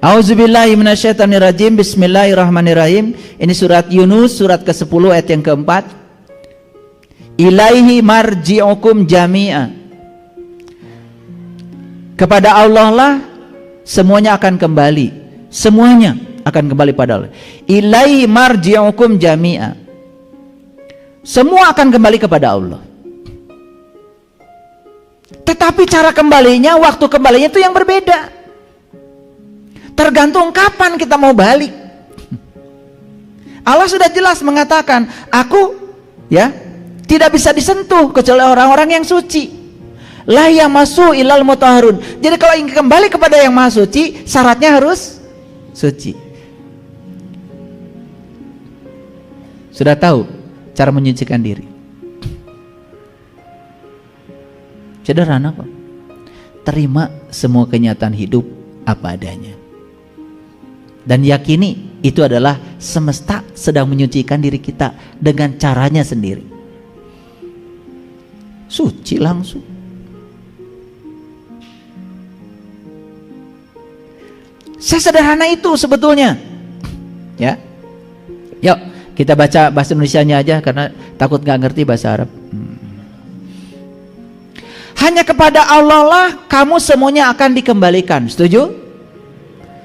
A'udzubillahi minasyaitonirrajim. Bismillahirrahmanirrahim. Ini surat Yunus, surat ke-10 ayat yang keempat. Ilaihi marji'ukum jami'a. Kepada Allah lah semuanya akan kembali. Semuanya akan kembali pada Allah. Ilaihi marji'ukum jami'a. Semua akan kembali kepada Allah. Tetapi cara kembalinya, waktu kembalinya itu yang berbeda. Tergantung kapan kita mau balik. Allah sudah jelas mengatakan, aku ya tidak bisa disentuh kecuali orang-orang yang suci. La yamassu ilal mutahharun. Jadi kalau ingin kembali kepada yang maha suci, syaratnya harus suci. Sudah tahu cara menyucikan diri? Sederhana kok. Terima semua kenyataan hidup apa adanya. Dan yakini itu adalah semesta sedang menyucikan diri kita dengan caranya sendiri. Suci langsung. Sesederhana itu sebetulnya. Ya. Yuk, kita baca bahasa Indonesianya aja karena takut gak ngerti bahasa Arab. Hanya kepada Allah lah kamu semuanya akan dikembalikan. Setuju?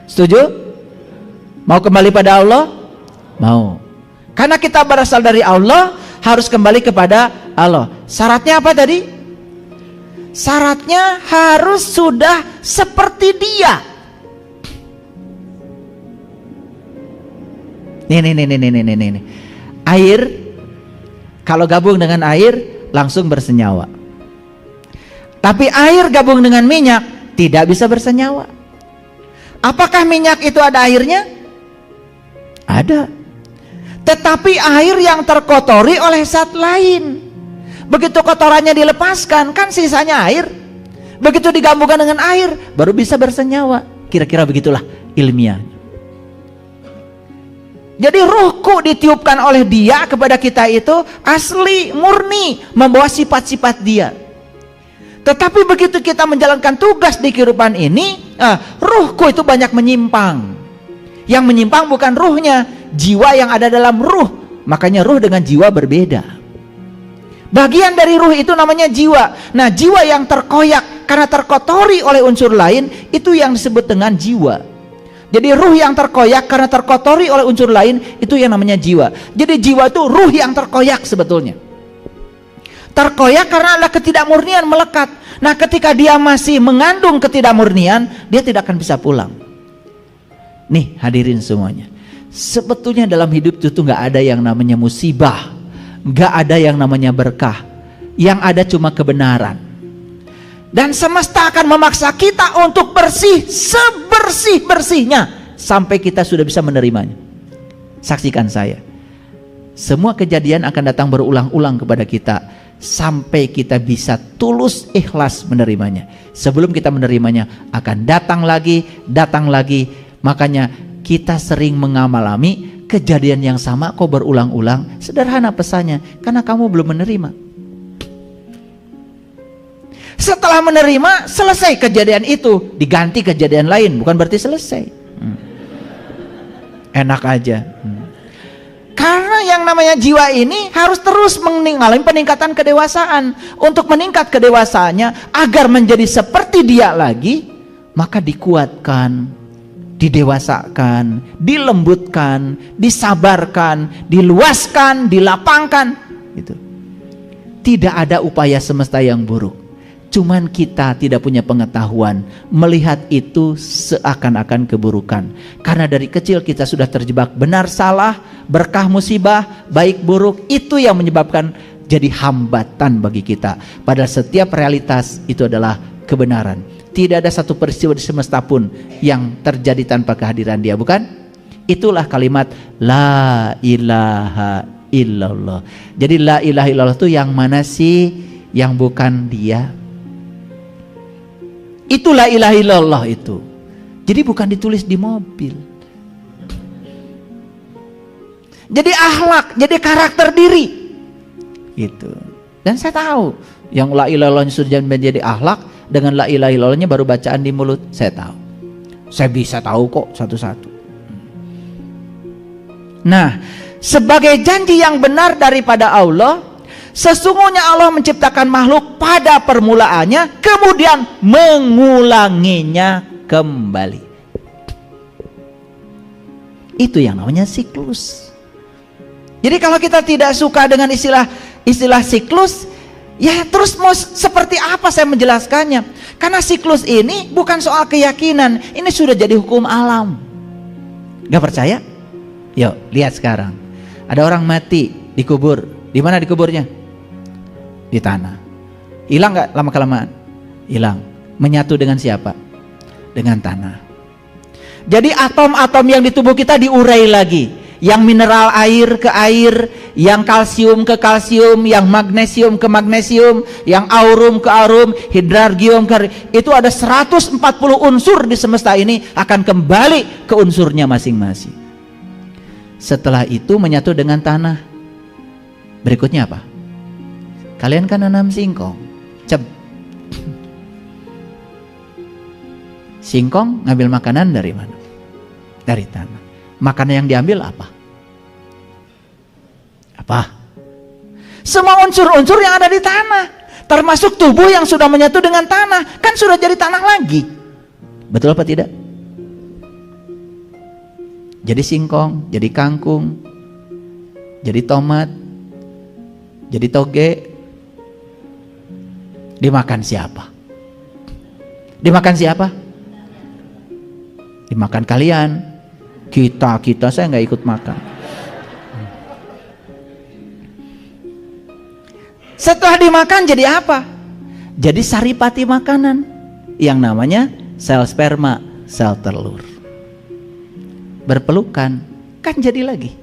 Setuju? Mau kembali pada Allah? Mau. Karena kita berasal dari Allah, harus kembali kepada Allah. Syaratnya apa tadi? Syaratnya harus sudah seperti Dia. Nih. Air kalau gabung dengan air langsung bersenyawa. Tapi air gabung dengan minyak tidak bisa bersenyawa. Apakah minyak itu ada airnya? Ada. Tetapi air yang terkotori oleh zat lain. Begitu kotorannya dilepaskan, kan sisanya air. Begitu digabungkan dengan air, baru bisa bersenyawa. Kira-kira begitulah ilmiah. Jadi ruhku ditiupkan oleh Dia kepada kita itu asli, murni, membawa sifat-sifat Dia. Tetapi begitu kita menjalankan tugas di kehidupan ini, ruhku itu banyak menyimpang. Yang menyimpang bukan ruhnya, jiwa yang ada dalam ruh. Makanya ruh dengan jiwa berbeda. Bagian dari ruh itu namanya jiwa. Nah, jiwa yang terkoyak karena terkotori oleh unsur lain, itu yang disebut dengan jiwa. Jadi ruh yang terkoyak karena terkotori oleh unsur lain, itu yang namanya jiwa. Jadi jiwa itu ruh yang terkoyak sebetulnya. Terkoyak karena ada ketidakmurnian melekat. Nah, ketika dia masih mengandung ketidakmurnian, dia tidak akan bisa pulang. Nih hadirin semuanya, sebetulnya dalam hidup itu nggak ada yang namanya musibah, nggak ada yang namanya berkah. Yang ada cuma kebenaran. Dan semesta akan memaksa kita untuk bersih sebersih-bersihnya sampai kita sudah bisa menerimanya. Saksikan saya, semua kejadian akan datang berulang-ulang kepada kita sampai kita bisa tulus ikhlas menerimanya. Sebelum kita menerimanya akan datang lagi. Makanya kita sering mengalami kejadian yang sama kok berulang-ulang. Sederhana pesannya, karena kamu belum menerima. Setelah menerima, selesai kejadian itu, diganti kejadian lain, bukan berarti selesai. Enak aja. Karena yang namanya jiwa ini harus terus mengalami peningkatan kedewasaan. Untuk meningkat kedewasaannya agar menjadi seperti Dia lagi, maka dikuatkan, didewasakan, dilembutkan, disabarkan, diluaskan, dilapangkan. Gitu. Tidak ada upaya semesta yang buruk. Cuman kita tidak punya pengetahuan melihat itu seakan-akan keburukan. Karena dari kecil kita sudah terjebak benar salah, berkah musibah, baik buruk, itu yang menyebabkan jadi hambatan bagi kita. Padahal setiap realitas itu adalah kebenaran. Tidak ada satu peristiwa di semesta pun yang terjadi tanpa kehadiran Dia, bukan? Itulah kalimat la ilaha illallah. Jadi la ilaha illallah itu yang mana sih? Yang bukan Dia. Itu la ilaha illallah itu. Jadi bukan ditulis di mobil. Jadi akhlak, jadi karakter diri. Itu. Dan saya tahu yang la ilaha illallah sudah menjadi akhlak, dengan la ilaha illallahnya baru bacaan di mulut, saya tahu. Saya bisa tahu kok satu-satu. Nah, sebagai janji yang benar daripada Allah, sesungguhnya Allah menciptakan makhluk pada permulaannya, kemudian mengulanginya kembali. Itu yang namanya siklus. Jadi kalau kita tidak suka dengan istilah siklus, ya terus mau seperti apa saya menjelaskannya? Karena siklus ini bukan soal keyakinan, ini sudah jadi hukum alam. Gak percaya? Yuk lihat sekarang. Ada orang mati dikubur. Di mana dikuburnya? Di tanah. Hilang gak lama-kelamaan? Hilang. Menyatu dengan siapa? Dengan tanah. Jadi atom-atom yang di tubuh kita diurai lagi. Yang mineral air ke air, yang kalsium ke kalsium, yang magnesium ke magnesium, yang aurum ke aurum, hidrargium ke, itu ada 140 unsur di semesta ini akan kembali ke unsurnya masing-masing. Setelah itu menyatu dengan tanah. Berikutnya apa? Kalian kan nanam singkong. Singkong ngambil makanan dari mana? Dari tanah. Makanan yang diambil apa? Apa? Semua unsur-unsur yang ada di tanah, termasuk tubuh yang sudah menyatu dengan tanah, kan sudah jadi tanah lagi. Betul apa tidak? Jadi singkong, jadi kangkung, jadi tomat, jadi toge. Dimakan siapa? Dimakan siapa? Dimakan kalian. Kita saya nggak ikut makan. Setelah dimakan jadi apa? Jadi saripati makanan yang namanya sel sperma, sel telur. Berpelukan, kan jadi lagi.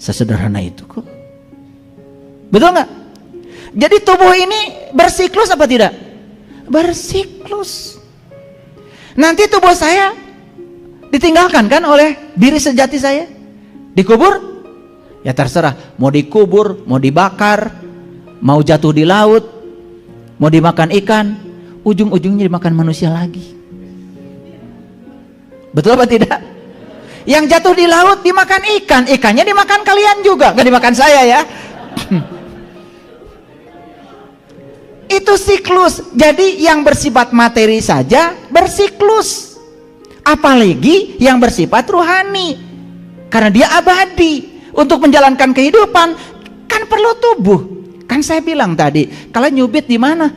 Sesederhana itu kok. Betul nggak? Jadi tubuh ini bersiklus apa tidak? Bersiklus. Nanti tubuh saya ditinggalkan kan oleh diri sejati saya? Dikubur? Ya terserah, mau dikubur, mau dibakar, mau jatuh di laut, mau dimakan ikan, ujung-ujungnya dimakan manusia lagi. Betul apa tidak? Yang jatuh di laut dimakan ikan, ikannya dimakan kalian juga, gak dimakan saya ya. Itu siklus. Jadi yang bersifat materi saja bersiklus, apalagi yang bersifat ruhani, karena dia abadi. Untuk menjalankan kehidupan kan perlu tubuh. Kan saya bilang tadi, kalian nyubit di mana?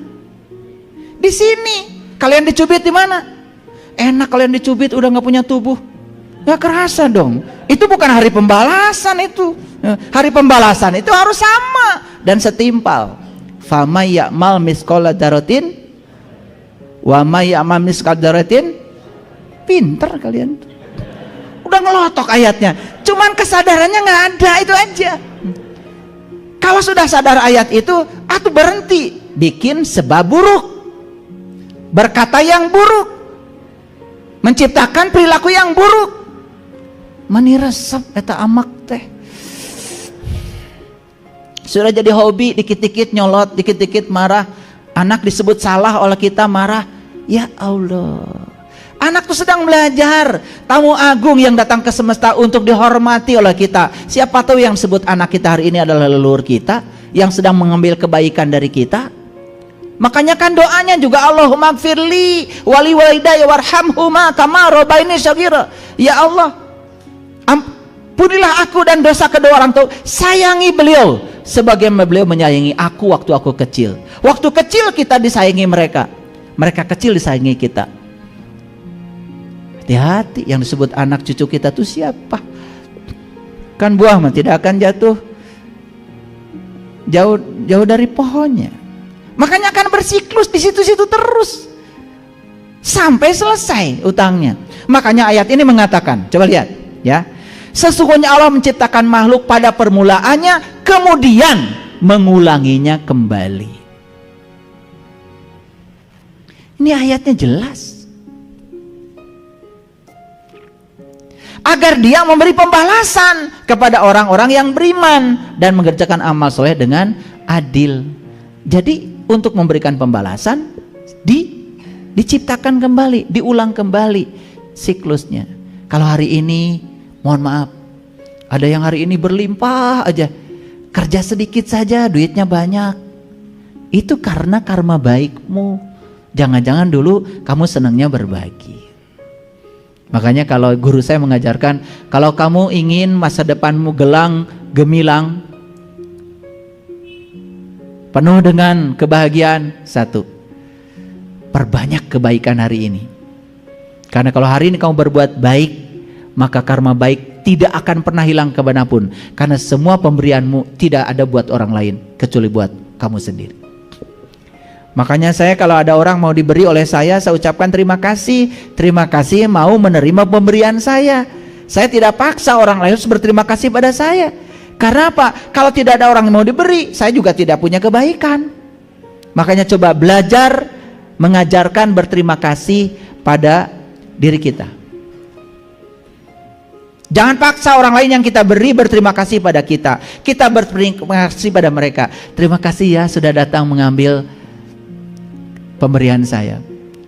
Di sini. Kalian dicubit di mana? Enak kalian dicubit udah nggak punya tubuh. Nggak kerasa dong. Itu bukan hari pembalasan itu. Hari pembalasan itu harus sama dan setimpal. Fama ya'mal misqala dzarratin wa may ya'mal misqala dzarratin. Pinter kalian. Udah ngelotok ayatnya. Cuman kesadarannya nggak ada, itu aja. Kalau sudah sadar ayat itu, atuh berhenti bikin sebab buruk, berkata yang buruk, menciptakan perilaku yang buruk. Mani resep eta amak teh. Sudah jadi hobi, dikit-dikit nyolot, dikit-dikit marah. Anak disebut salah oleh kita, marah. Ya Allah, anak tuh sedang belajar. Tamu agung yang datang ke semesta untuk dihormati oleh kita. Siapa tahu yang sebut anak kita hari ini adalah leluhur kita, yang sedang mengambil kebaikan dari kita. Makanya kan doanya juga Allahumma gfirli wali walidayya warhamhuma kama rabbaini shaghira. Ya Allah, ampunilah aku dan dosa kedua orang tua. Sayangi beliau sebagaimana beliau menyayangi aku waktu aku kecil. Waktu kecil kita disayangi mereka, mereka kecil disayangi kita. Hati-hati, yang disebut anak cucu kita tuh siapa? Kan buah mah tidak akan jatuh jauh dari pohonnya. Makanya akan bersiklus di situ-situ terus sampai selesai utangnya. Makanya ayat ini mengatakan, coba lihat ya, sesungguhnya Allah menciptakan makhluk pada permulaannya, kemudian mengulanginya kembali. Ini ayatnya jelas. Agar dia memberi pembalasan kepada orang-orang yang beriman dan mengerjakan amal soleh dengan adil. Jadi untuk memberikan pembalasan diciptakan kembali, diulang kembali siklusnya. Kalau hari ini, mohon maaf, ada yang hari ini berlimpah aja, kerja sedikit saja duitnya banyak. Itu karena karma baikmu. Jangan-jangan dulu kamu senangnya berbagi. Makanya kalau guru saya mengajarkan, kalau kamu ingin masa depanmu gemilang, penuh dengan kebahagiaan, satu, perbanyak kebaikan hari ini. Karena kalau hari ini kamu berbuat baik, maka karma baik tidak akan pernah hilang kemanapun. Karena semua pemberianmu tidak ada buat orang lain, kecuali buat kamu sendiri. Makanya saya kalau ada orang mau diberi oleh saya ucapkan terima kasih. Terima kasih mau menerima pemberian saya. Saya tidak paksa orang lain harus berterima kasih pada saya. Karena apa? Kalau tidak ada orang yang mau diberi, saya juga tidak punya kebaikan. Makanya coba belajar mengajarkan berterima kasih pada diri kita. Jangan paksa orang lain yang kita beri berterima kasih pada kita. Kita berterima kasih pada mereka. Terima kasih ya sudah datang mengambil pemberian saya.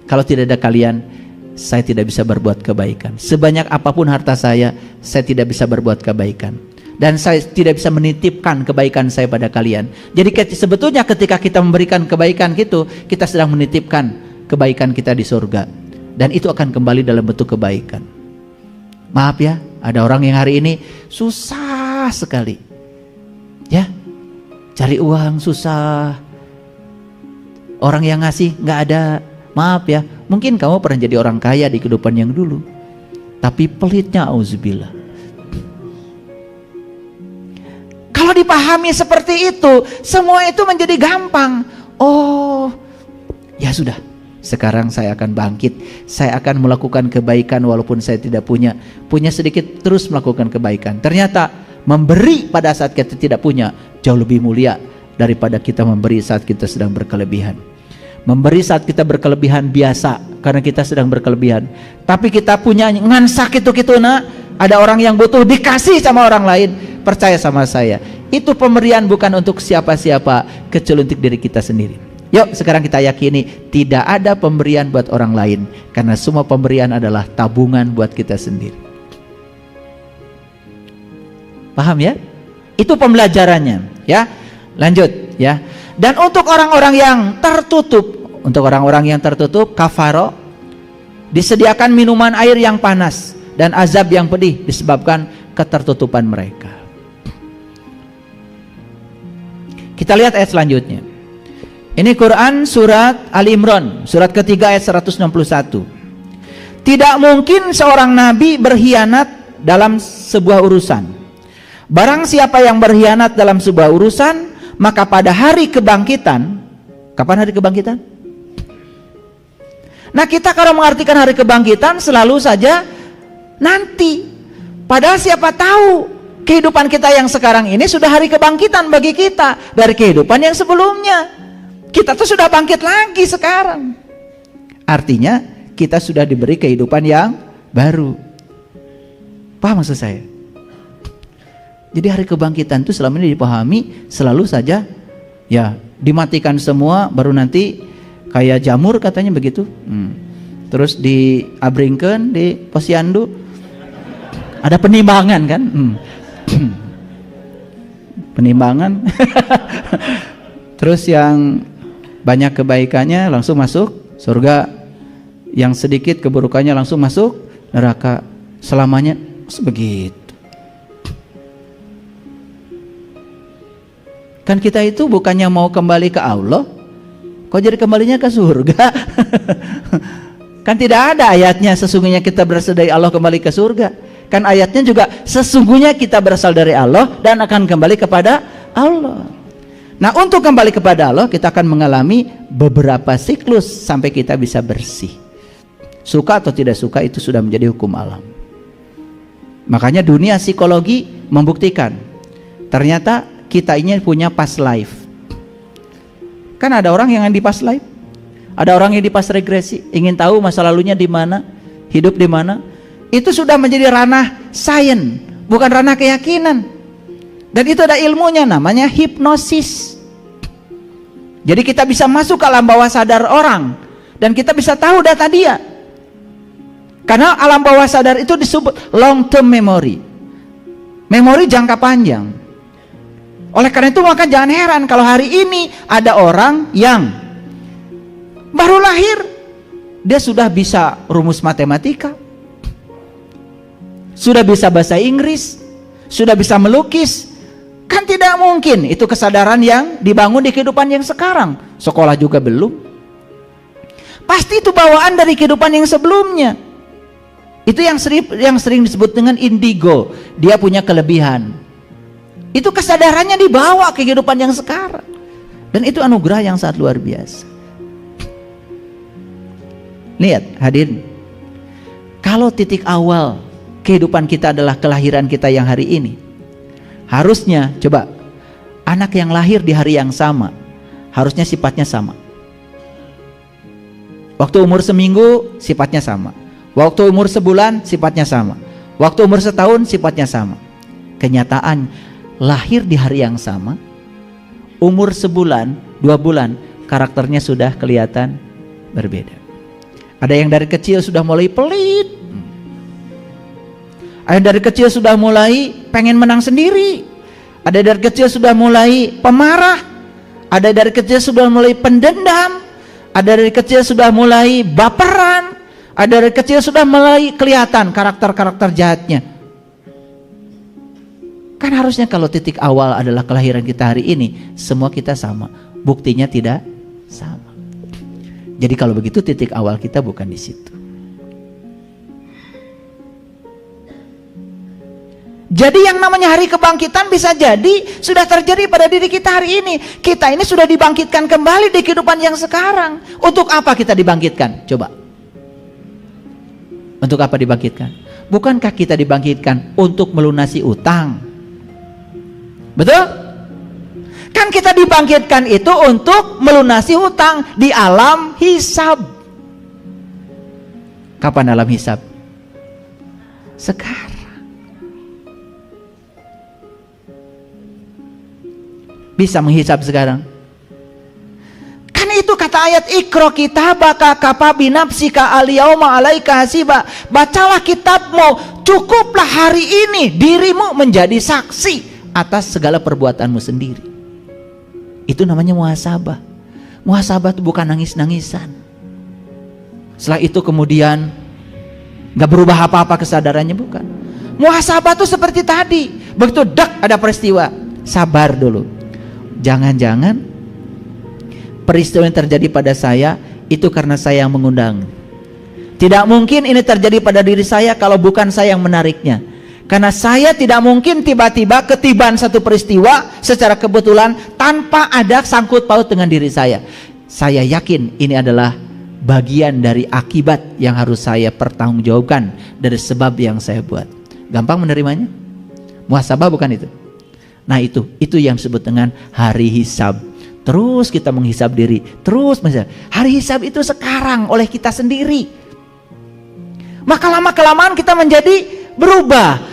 Kalau tidak ada kalian, saya tidak bisa berbuat kebaikan. Sebanyak apapun harta saya tidak bisa berbuat kebaikan. Dan saya tidak bisa menitipkan kebaikan saya pada kalian. Jadi sebetulnya ketika kita memberikan kebaikan gitu, kita sedang menitipkan kebaikan kita di surga. Dan itu akan kembali dalam bentuk kebaikan. Maaf ya, ada orang yang hari ini susah sekali. Ya, cari uang susah. Orang yang ngasih nggak ada. Maaf ya, mungkin kamu pernah jadi orang kaya di kehidupan yang dulu, tapi pelitnya auzubillah. Kalau dipahami seperti itu, semua itu menjadi gampang. Oh, ya sudah, sekarang saya akan bangkit. Saya akan melakukan kebaikan walaupun saya tidak punya sedikit, terus melakukan kebaikan. Ternyata memberi pada saat kita tidak punya jauh lebih mulia daripada kita memberi saat kita sedang berkelebihan. Memberi saat kita berkelebihan biasa, karena kita sedang berkelebihan. Tapi kita punya ngansak itu nak. Ada orang yang butuh dikasih sama orang lain. Percaya sama saya, itu pemberian bukan untuk siapa-siapa, kecuali untuk diri kita sendiri. Yuk sekarang kita yakini tidak ada pemberian buat orang lain, karena semua pemberian adalah tabungan buat kita sendiri. Paham ya? Itu pembelajarannya ya. Lanjut ya. Dan untuk orang-orang yang tertutup, kafaro, disediakan minuman air yang panas dan azab yang pedih disebabkan ketertutupan mereka. Kita lihat ayat selanjutnya. Ini Quran surat Ali Imran, surat ketiga ayat 161. Tidak mungkin seorang nabi berkhianat dalam sebuah urusan. Barang siapa yang berkhianat dalam sebuah urusan, maka pada hari kebangkitan, kapan hari kebangkitan? Nah, kita kalau mengartikan hari kebangkitan selalu saja nanti. Padahal siapa tahu kehidupan kita yang sekarang ini sudah hari kebangkitan bagi kita dari kehidupan yang sebelumnya. Kita tuh sudah bangkit lagi sekarang. Artinya kita sudah diberi kehidupan yang baru. Paham maksud saya? Jadi hari kebangkitan itu selama ini dipahami selalu saja ya dimatikan semua baru nanti kayak jamur katanya begitu. Terus diabringkan di posyandu ada penimbangan kan? Penimbangan. Terus yang banyak kebaikannya langsung masuk surga, yang sedikit keburukannya langsung masuk neraka selamanya. Begitu. Kan kita itu bukannya mau kembali ke Allah, kok jadi kembalinya ke surga? Kan tidak ada ayatnya sesungguhnya kita berasal dari Allah kembali ke surga. Kan ayatnya juga sesungguhnya kita berasal dari Allah dan akan kembali kepada Allah. Nah, untuk kembali kepada Allah kita akan mengalami beberapa siklus sampai kita bisa bersih. Suka atau tidak suka itu sudah menjadi hukum alam. Makanya dunia psikologi membuktikan ternyata kita ini punya past life. Kan ada orang yang di past life, ada orang yang di past regresi, ingin tahu masa lalunya di mana, hidup di mana. Itu sudah menjadi ranah sains, bukan ranah keyakinan. Dan itu ada ilmunya, namanya hipnosis. Jadi kita bisa masuk ke alam bawah sadar orang Dan kita bisa tahu data dia. Karena alam bawah sadar itu disebut long term memory. Memori jangka panjang. Oleh karena itu maka jangan heran kalau hari ini ada orang yang baru lahir, dia sudah bisa rumus matematika, sudah bisa bahasa Inggris, sudah bisa melukis. Kan tidak mungkin itu kesadaran yang dibangun di kehidupan yang sekarang. Sekolah juga belum. Pasti itu bawaan dari kehidupan yang sebelumnya. Itu yang sering disebut dengan indigo. Dia punya kelebihan. Itu kesadarannya dibawa ke kehidupan yang sekarang. Dan itu anugerah yang sangat luar biasa. Lihat hadirin, kalau titik awal kehidupan kita adalah kelahiran kita yang hari ini, harusnya coba anak yang lahir di hari yang sama harusnya sifatnya sama. Waktu umur seminggu sifatnya sama, waktu umur sebulan sifatnya sama, waktu umur setahun sifatnya sama. Kenyataan lahir di hari yang sama, umur sebulan, 2 bulan, karakternya sudah kelihatan berbeda. Ada yang dari kecil sudah mulai pelit, ada yang dari kecil sudah mulai pengen menang sendiri, ada dari kecil sudah mulai pemarah, ada dari kecil sudah mulai pendendam, ada dari kecil sudah mulai baperan, ada dari kecil sudah mulai kelihatan karakter-karakter jahatnya. Kan harusnya kalau titik awal adalah kelahiran kita hari ini, semua kita sama. Buktinya tidak sama. Jadi kalau begitu titik awal kita bukan di situ. Jadi yang namanya hari kebangkitan bisa jadi sudah terjadi pada diri kita hari ini. Kita ini sudah dibangkitkan kembali di kehidupan yang sekarang. Untuk apa kita dibangkitkan? Coba. Untuk apa dibangkitkan? Bukankah kita dibangkitkan untuk melunasi utang? Betul? Kan kita dibangkitkan itu untuk melunasi hutang di alam hisab. Kapan alam hisab? Sekarang. Bisa menghisab sekarang. Kan itu kata ayat Iqra kitabaka kafa binafsika al-yauma 'alaika hasiba. Bacalah kitabmu, cukuplah hari ini dirimu menjadi saksi atas segala perbuatanmu sendiri. Itu namanya muhasabah. Muhasabah itu bukan nangis-nangisan. Setelah itu kemudian gak berubah apa-apa kesadarannya, bukan. Muhasabah itu seperti tadi, begitu dak ada peristiwa, sabar dulu. Jangan-jangan peristiwa yang terjadi pada saya itu karena saya yang mengundang. Tidak mungkin ini terjadi pada diri saya kalau bukan saya yang menariknya. Karena saya tidak mungkin tiba-tiba ketiban satu peristiwa secara kebetulan tanpa ada sangkut paut dengan diri saya. Saya yakin ini adalah bagian dari akibat yang harus saya pertanggungjawabkan dari sebab yang saya buat. Gampang menerimanya? Muhasabah bukan itu? Nah itu yang disebut dengan hari hisab. Terus kita menghisab diri, terus menghisab. Hari hisab itu sekarang oleh kita sendiri. Maka lama-kelamaan kita menjadi berubah.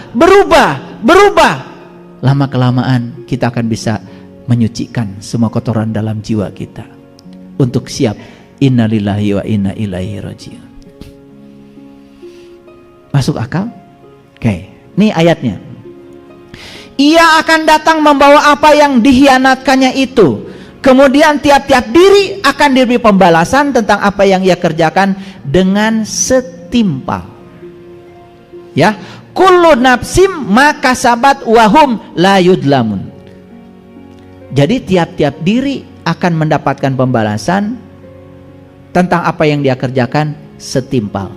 Lama kelamaan kita akan bisa menyucikan semua kotoran dalam jiwa kita untuk siap innalillahi wa inna ilaihi raji'un. Masuk akal? Oke, ini ayatnya. Ia akan datang membawa apa yang dikhianatkannya itu. Kemudian tiap-tiap diri akan diberi pembalasan tentang apa yang ia kerjakan dengan setimpal. Ya, kullu nafsim maka sabat wahum la yudlamun. Jadi tiap-tiap diri akan mendapatkan pembalasan tentang apa yang dia kerjakan setimpal.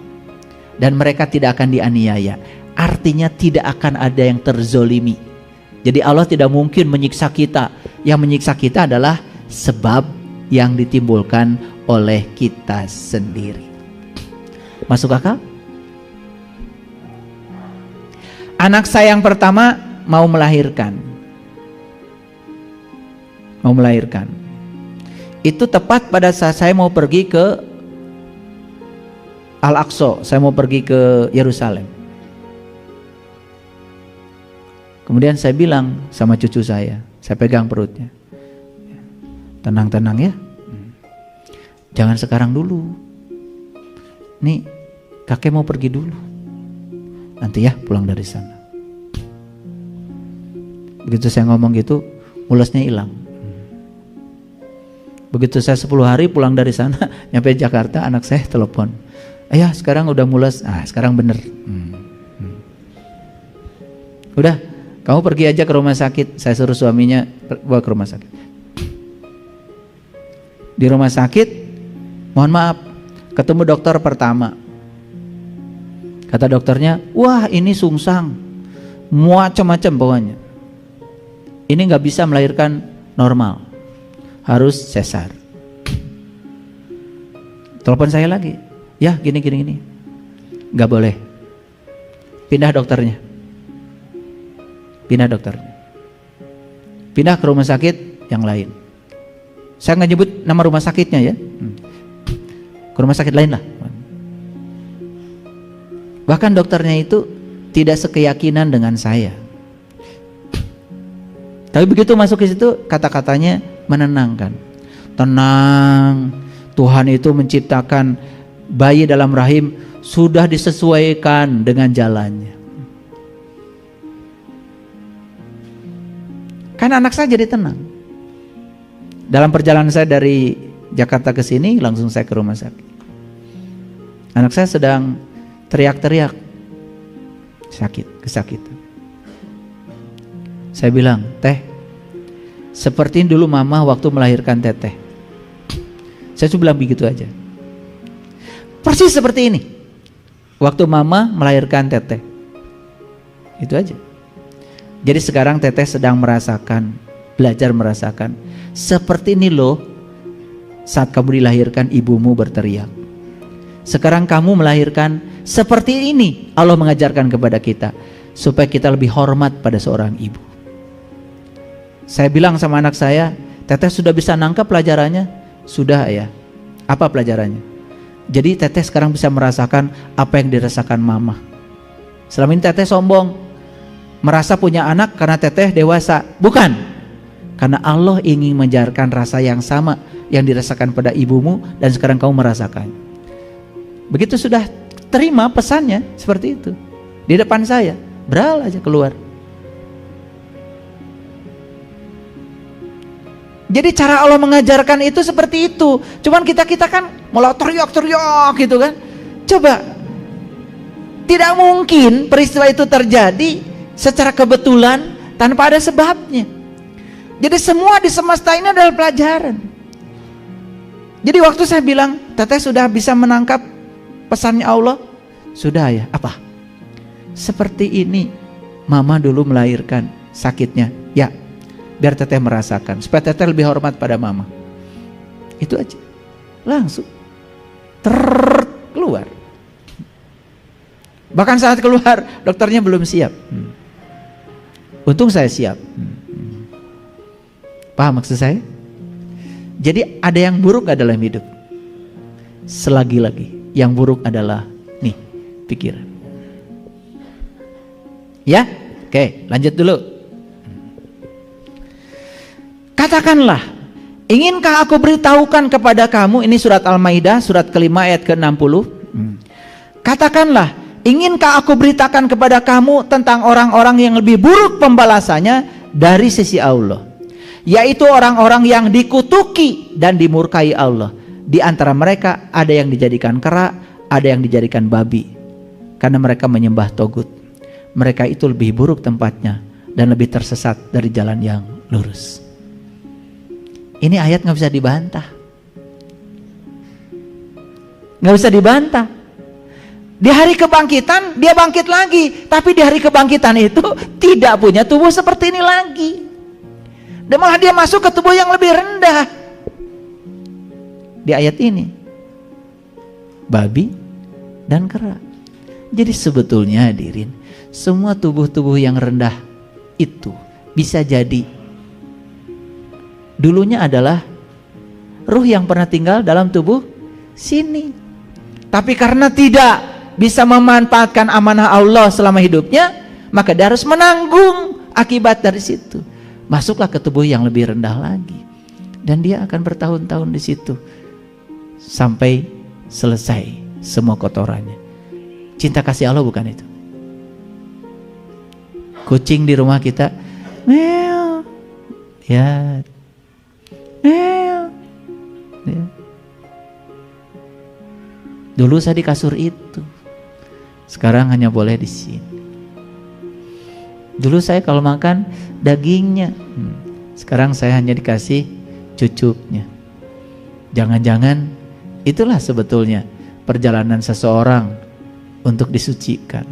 Dan mereka tidak akan dianiaya. Artinya tidak akan ada yang terzolimi. Jadi Allah tidak mungkin menyiksa kita. Yang menyiksa kita adalah sebab yang ditimbulkan oleh kita sendiri. Masuk akal? Anak saya yang pertama mau melahirkan. Itu tepat pada saat saya mau pergi ke Al-Aqsa, saya mau pergi ke Yerusalem. Kemudian saya bilang sama cucu saya pegang perutnya. Tenang ya. Jangan sekarang dulu. nih kakek mau pergi dulu, nanti ya pulang dari sana. Begitu saya ngomong gitu, mulasnya hilang. Begitu saya 10 hari pulang dari sana, nyampe Jakarta, anak saya telepon, ayah sekarang udah mulas, sekarang bener. Udah, kamu pergi aja ke rumah sakit. Saya suruh suaminya bawa ke rumah sakit. Di rumah sakit, mohon maaf, ketemu dokter pertama. Kata dokternya, wah ini sungsang, macam-macam bawahnya. Ini nggak bisa melahirkan normal, harus sesar. Telepon saya lagi, ya gini, nggak boleh. Pindah dokternya, pindah ke rumah sakit yang lain. Saya nggak nyebut nama rumah sakitnya ya, ke rumah sakit lain lah. Bahkan dokternya itu tidak sekeyakinan dengan saya. Tapi begitu masuk ke situ, kata-katanya menenangkan. Tenang, Tuhan itu menciptakan bayi dalam rahim sudah disesuaikan dengan jalannya. Kan anak saya jadi tenang. Dalam perjalanan saya dari Jakarta ke sini, langsung saya ke rumah sakit. Anak saya sedang teriak-teriak, kesakitan. Saya bilang, teh, seperti dulu mama waktu melahirkan teteh. Saya cuma bilang begitu aja. Persis seperti ini, waktu mama melahirkan teteh. Itu aja. Jadi sekarang teteh sedang merasakan, belajar merasakan, seperti ini loh, saat kamu dilahirkan ibumu berteriak. Sekarang kamu melahirkan, seperti ini Allah mengajarkan kepada kita, supaya kita lebih hormat pada seorang ibu. Saya bilang sama anak saya, teteh sudah bisa nangkap pelajarannya? Sudah ya. Apa pelajarannya? Jadi teteh sekarang bisa merasakan apa yang dirasakan mama. Selama ini teteh sombong, merasa punya anak karena teteh dewasa. Bukan, karena Allah ingin mengajarkan rasa yang sama yang dirasakan pada ibumu, dan sekarang kamu merasakan. Begitu sudah terima pesannya seperti itu, di depan saya, beral aja keluar. Jadi cara Allah mengajarkan itu seperti itu. Cuman kita kan malah teriak-teriak gitu kan. Coba, tidak mungkin peristiwa itu terjadi secara kebetulan tanpa ada sebabnya. Jadi semua di semesta ini adalah pelajaran. Jadi waktu saya bilang, teteh sudah bisa menangkap pesannya Allah? Sudah ya. Apa? Seperti ini mama dulu melahirkan, sakitnya. Ya, biar teteh merasakan, supaya teteh lebih hormat pada mama. Itu aja. Langsung keluar. Bahkan saat keluar, dokternya belum siap. Untung saya siap. Paham maksud saya? Jadi ada yang buruk gak dalam hidup? Selagi-lagi yang buruk adalah nih, pikiran. Ya? Oke, lanjut dulu. Katakanlah, inginkah aku beritahukan kepada kamu, ini surat Al-Maidah, surat kelima ayat ke-60. Katakanlah, inginkah aku beritakan kepada kamu tentang orang-orang yang lebih buruk pembalasannya dari sisi Allah, yaitu orang-orang yang dikutuki dan dimurkai Allah. Di antara mereka ada yang dijadikan kera, ada yang dijadikan babi, karena mereka menyembah togut. Mereka itu lebih buruk tempatnya dan lebih tersesat dari jalan yang lurus. Ini ayat gak bisa dibantah. Gak bisa dibantah. Di hari kebangkitan dia bangkit lagi, tapi di hari kebangkitan itu tidak punya tubuh seperti ini lagi. Dan malah dia masuk ke tubuh yang lebih rendah. Di ayat ini, babi dan kera. Jadi sebetulnya hadirin, semua tubuh-tubuh yang rendah itu bisa jadi dulunya adalah ruh yang pernah tinggal dalam tubuh sini. Tapi karena tidak bisa memanfaatkan amanah Allah selama hidupnya, maka dia harus menanggung akibat dari situ. Masuklah ke tubuh yang lebih rendah lagi, dan dia akan bertahun-tahun di situ sampai selesai semua kotorannya. Cinta kasih Allah bukan itu. Kucing di rumah kita, meow, ya, meow, ya. Dulu saya di kasur itu, sekarang hanya boleh di sini. Dulu saya kalau makan dagingnya, sekarang saya hanya dikasih cucuknya. Jangan-jangan itulah sebetulnya perjalanan seseorang untuk disucikan.